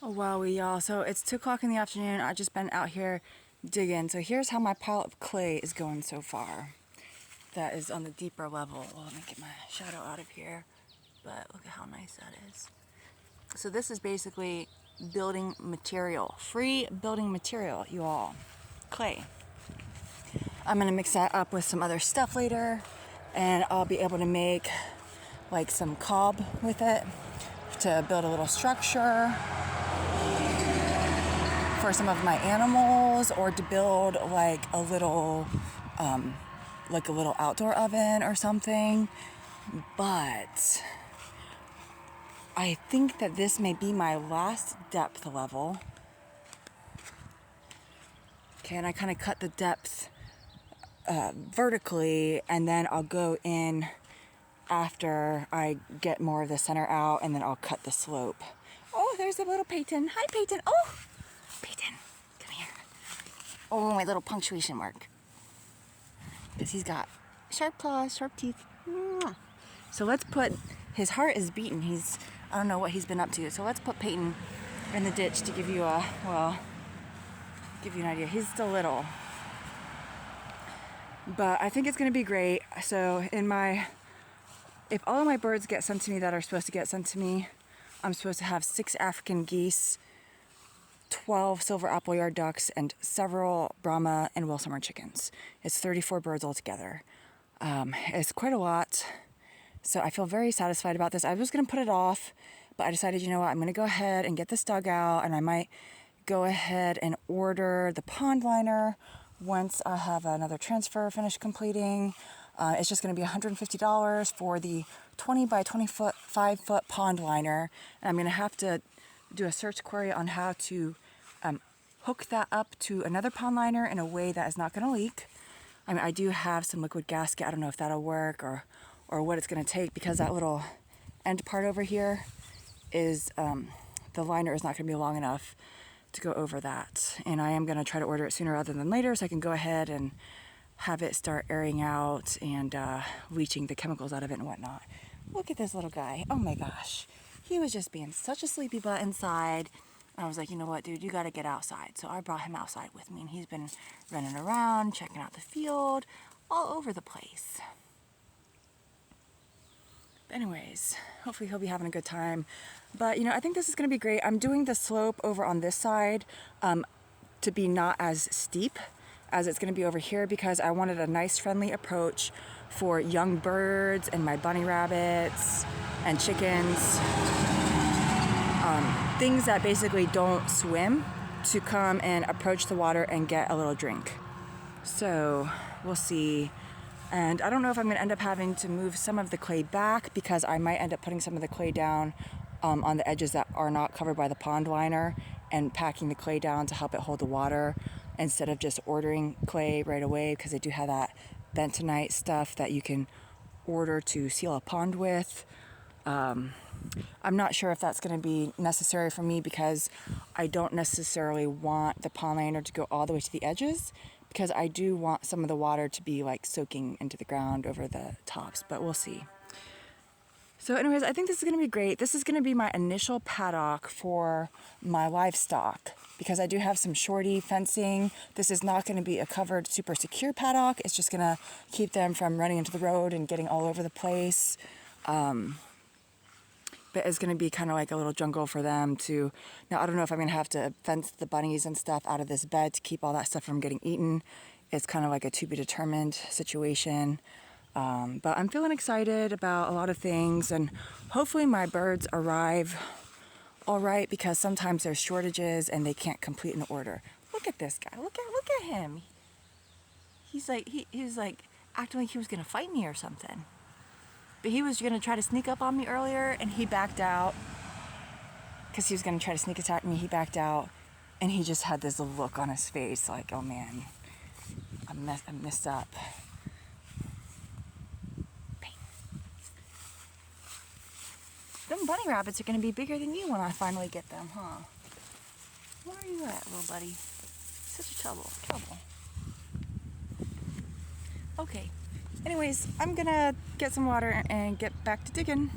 Oh wow, y'all. So it's 2 o'clock in the afternoon. I just been out here digging. So here's how my pile of clay is going so far. That is on the deeper level. Well, let me get my shadow out of here. But look at how nice that is. So this is basically building material. Free building material, you all. Clay. I'm gonna mix that up with some other stuff later. And I'll be able to make like some cob with it to build a little structure for some of my animals, or to build like a little outdoor oven or something. But I think that this may be my last depth level. Okay, and I kind of cut the depth vertically, and then I'll go in after I get more of the center out, and then I'll cut the slope. Oh, there's a little Peyton. Hi, Peyton. Oh, Peyton, come here. Oh, my little punctuation mark. Because he's got sharp claws, sharp teeth. Mwah. So let's put, his heart is beating. I don't know what he's been up to. So let's put Peyton in the ditch to give you give you an idea. He's still little. But I think it's going to be great. So if all of my birds get sent to me that are supposed to get sent to me, I'm supposed to have 6 African geese, 12 silver appleyard ducks, and several Brahma and Will-summer chickens. It's 34 birds altogether. It's quite a lot. So I feel very satisfied about this. I was going to put it off, but I decided, you know what, I'm going to go ahead and get this dug out, and I might go ahead and order the pond liner once I have another transfer finished completing. It's just going to be $150 for the 20 by 25 foot pond liner. And I'm going to have to do a search query on how to hook that up to another pond liner in a way that is not going to leak. I mean, I do have some liquid gasket. I don't know if that'll work or what it's going to take, because that little end part over here is the liner is not going to be long enough to go over that. And I am going to try to order it sooner rather than later, so I can go ahead and have it start airing out and leaching the chemicals out of it and whatnot. Look at this little guy. Oh my gosh. He was just being such a sleepy butt inside. I was like, you know what, dude, you got to get outside. So I brought him outside with me, and he's been running around, checking out the field, all over the place. Anyways, hopefully he'll be having a good time. But, you know, I think this is going to be great. I'm doing the slope over on this side to be not as steep as it's going to be over here, because I wanted a nice friendly approach for young birds and my bunny rabbits and chickens. Things that basically don't swim, to come and approach the water and get a little drink. So we'll see. And I don't know if I'm going to end up having to move some of the clay back, because I might end up putting some of the clay down on the edges that are not covered by the pond liner, and packing the clay down to help it hold the water, instead of just ordering clay right away, because they do have that bentonite stuff that you can order to seal a pond with. I'm not sure if that's going to be necessary for me, because I don't necessarily want the pond liner to go all the way to the edges, because I do want some of the water to be like soaking into the ground over the tops, but we'll see. So anyways, I think this is going to be great. This is going to be my initial paddock for my livestock, because I do have some shorty fencing. This is not going to be a covered, super secure paddock. It's just going to keep them from running into the road and getting all over the place. But it's going to be kind of like a little jungle for them to... Now, I don't know if I'm going to have to fence the bunnies and stuff out of this bed to keep all that stuff from getting eaten. It's kind of like a to be determined situation. But I'm feeling excited about a lot of things, and hopefully my birds arrive all right, because sometimes there's shortages and they can't complete an order. Look at this guy. Look at him. He's like, he's like acting like he was going to fight me or something. But he was going to try to sneak up on me earlier, and he backed out. Because he was going to try to sneak attack me, he backed out. And he just had this look on his face like, oh man, I messed up. Them bunny rabbits are going to be bigger than you when I finally get them, huh? Where are you at, little buddy? Such a trouble. Okay. Anyways, I'm going to get some water and get back to digging.